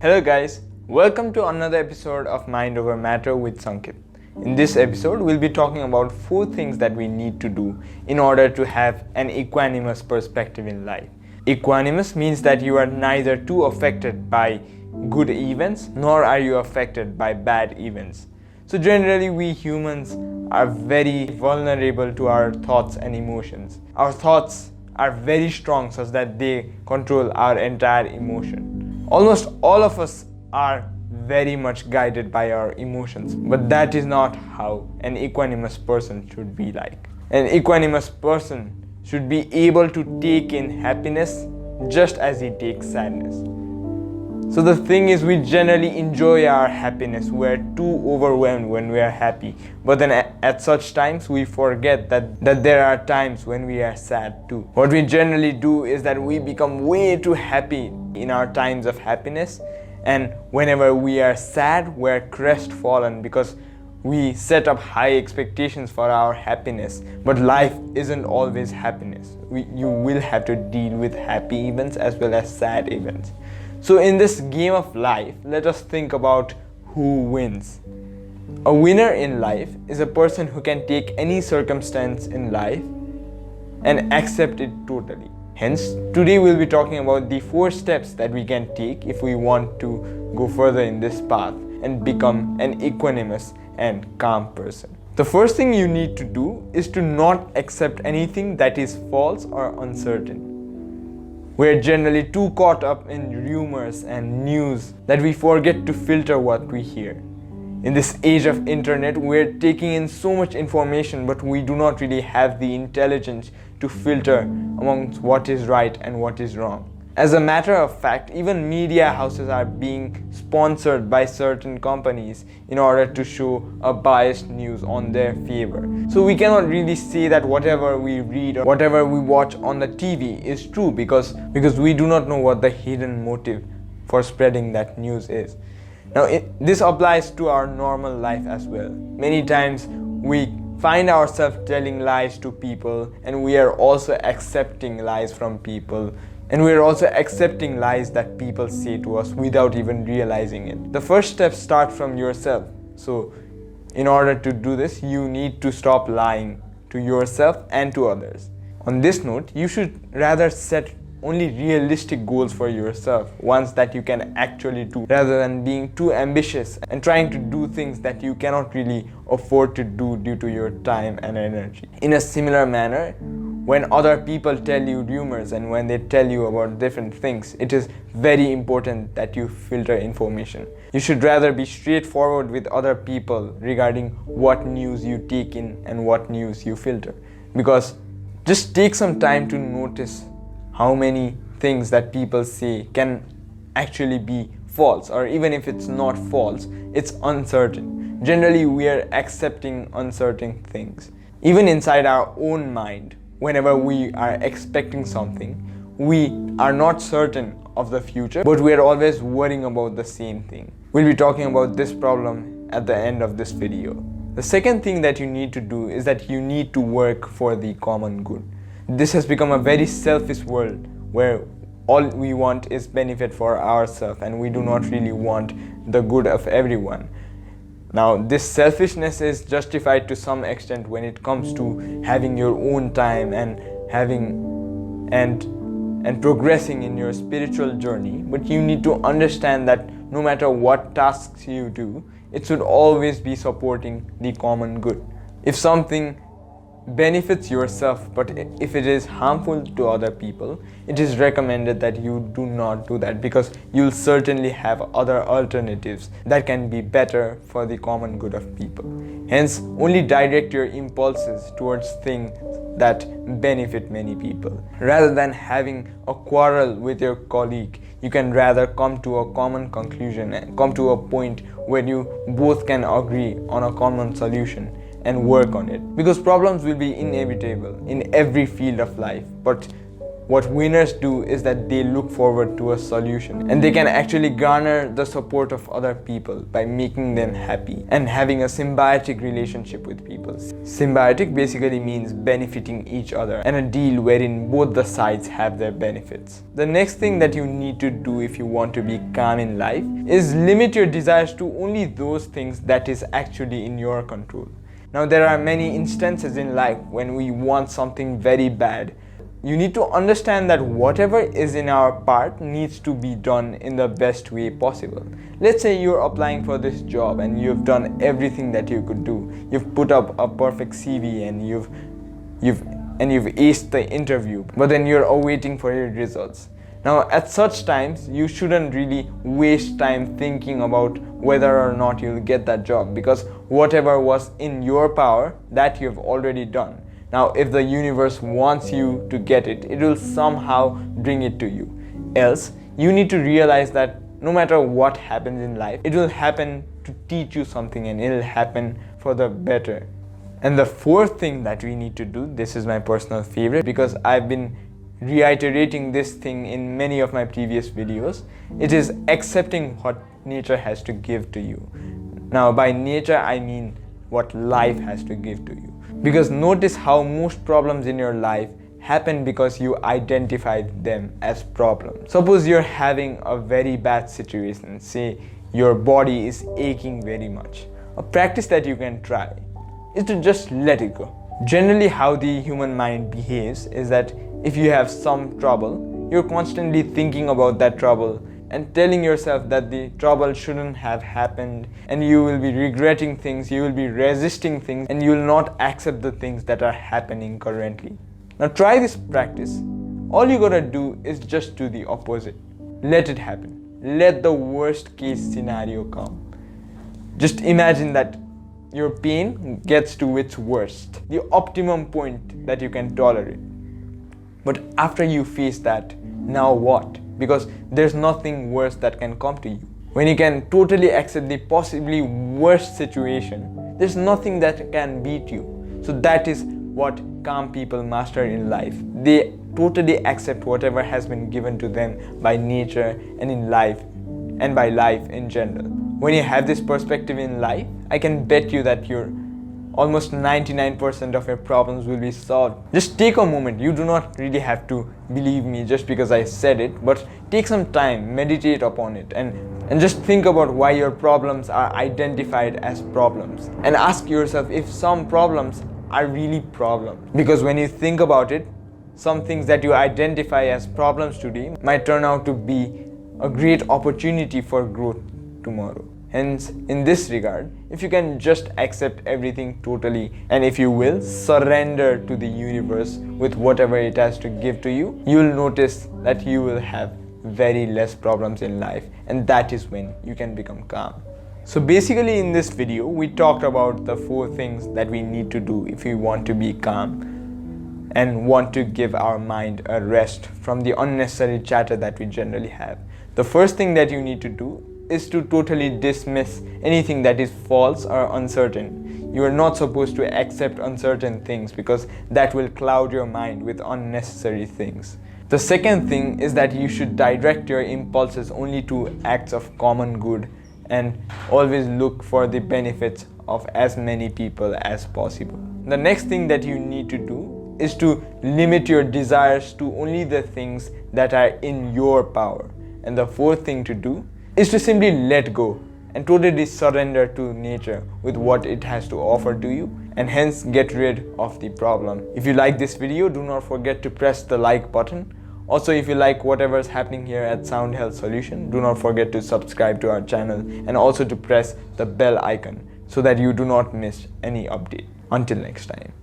Hello guys, welcome to another episode of Mind Over Matter with Sankit. In this episode, we'll be talking about 4 things that we need to do in order to have an equanimous perspective in life. Equanimous means that you are neither too affected by good events nor are you affected by bad events. So generally we humans are very vulnerable to our thoughts and emotions. Our thoughts are very strong such that they control our entire emotion. Almost all of us are very much guided by our emotions, but that is not how an equanimous person should be like. An equanimous person should be able to take in happiness just as he takes sadness. So the thing is, we generally enjoy our happiness. We are too overwhelmed when we are happy, but then at such times we forget that there are times when we are sad too. What we generally do is that we become way too happy in our times of happiness, and whenever we are sad, we are crestfallen because we set up high expectations for our happiness. But life isn't always happiness. You will have to deal with happy events as well as sad events. So in this game of life, let us think about who wins. A winner in life is a person who can take any circumstance in life and accept it totally. Hence, today we'll be talking about the 4 steps that we can take if we want to go further in this path and become an equanimous and calm person. The first thing you need to do is to not accept anything that is false or uncertain. We're generally too caught up in rumors and news that we forget to filter what we hear. In this age of internet, we're taking in so much information, but we do not really have the intelligence to filter amongst what is right and what is wrong. As a matter of fact, even media houses are being sponsored by certain companies in order to show a biased news on their favor. So we cannot really say that whatever we read or whatever we watch on the TV is true because we do not know what the hidden motive for spreading that news is. Now this applies to our normal life as well. Many times we find ourselves telling lies to people, and we are also accepting lies from people. And we're also accepting lies that people say to us without even realizing it. The first step starts from yourself. So in order to do this, you need to stop lying to yourself and to others. On this note, you should rather set only realistic goals for yourself, ones that you can actually do, rather than being too ambitious and trying to do things that you cannot really afford to do due to your time and energy. In a similar manner, when other people tell you rumors and when they tell you about different things, it is very important that you filter information. You should rather be straightforward with other people regarding what news you take in and what news you filter. Because just take some time to notice how many things that people say can actually be false, or even if it's not false, it's uncertain. Generally, we are accepting uncertain things. Even inside our own mind, whenever we are expecting something, we are not certain of the future, but we are always worrying about the same thing. We'll be talking about this problem at the end of this video. The second thing that you need to do is that you need to work for the common good. This has become a very selfish world where all we want is benefit for ourselves and we do not really want the good of everyone. Now, this selfishness is justified to some extent when it comes to having your own time and progressing in your spiritual journey. But you need to understand that no matter what tasks you do, it should always be supporting the common good. If something benefits yourself, but if it is harmful to other people, it is recommended that you do not do that, because you'll certainly have other alternatives that can be better for the common good of people. Hence, only direct your impulses towards things that benefit many people. Rather than having a quarrel with your colleague, you can rather come to a common conclusion and come to a point where you both can agree on a common solution and work on it, because problems will be inevitable in every field of life, but What winners do is that they look forward to a solution, and they can actually garner the support of other people by making them happy and having a symbiotic relationship with people. Symbiotic basically means benefiting each other, and a deal wherein both the sides have their benefits. The next thing that you need to do if you want to be calm in life is limit your desires to only those things that is actually in your control. Now, there are many instances in life when we want something very bad. You need to understand that whatever is in our part needs to be done in the best way possible. Let's say you're applying for this job and you've done everything that you could do. You've put up a perfect CV and you've aced the interview, but then you're awaiting for your results. Now, at such times, you shouldn't really waste time thinking about whether or not you'll get that job, because whatever was in your power, that you've already done. Now, if the universe wants you to get it, it will somehow bring it to you. Else, you need to realize that no matter what happens in life, it will happen to teach you something, and it will happen for the better. And the fourth thing that we need to do, this is my personal favorite because I've been reiterating this thing in many of my previous videos. It is accepting what nature has to give to you. Now, by nature, I mean what life has to give to you. Because notice how most problems in your life happen because you identified them as problems. Suppose you're having a very bad situation, say your body is aching very much. A practice that you can try is to just let it go. Generally, how the human mind behaves is that if you have some trouble, you're constantly thinking about that trouble and telling yourself that the trouble shouldn't have happened, and you will be regretting things, you will be resisting things, and you will not accept the things that are happening currently. Now try this practice. All you gotta do is just do the opposite. Let it happen. Let the worst case scenario come. Just imagine that your pain gets to its worst, the optimum point that you can tolerate. But after you face that, now what? Because there's nothing worse that can come to you. When you can totally accept the possibly worst situation, there's nothing that can beat you. So that is what calm people master in life. They totally accept whatever has been given to them by nature and in life, and by life in general. When you have this perspective in life, I can bet you that your almost 99% of your problems will be solved. Just take a moment. You do not really have to believe me just because I said it, but take some time, meditate upon it, and just think about why your problems are identified as problems. And ask yourself if some problems are really problems. Because when you think about it, some things that you identify as problems today might turn out to be a great opportunity for growth tomorrow. Hence, in this regard, if you can just accept everything totally, and if you will surrender to the universe with whatever it has to give to you, you will notice that you will have very less problems in life, and that is when you can become calm. So basically in this video, we talked about the 4 things that we need to do if we want to be calm and want to give our mind a rest from the unnecessary chatter that we generally have. The first thing that you need to do is to totally dismiss anything that is false or uncertain. You are not supposed to accept uncertain things because that will cloud your mind with unnecessary things. The second thing is that you should direct your impulses only to acts of common good and always look for the benefits of as many people as possible. The next thing that you need to do is to limit your desires to only the things that are in your power. And the fourth thing to do is to simply let go and totally surrender to nature with what it has to offer to you, and hence get rid of the problem. If you like this video, do not forget to press the like button. Also, if you like whatever is happening here at Sound Health Solution, do not forget to subscribe to our channel and also to press the bell icon so that you do not miss any update. Until next time.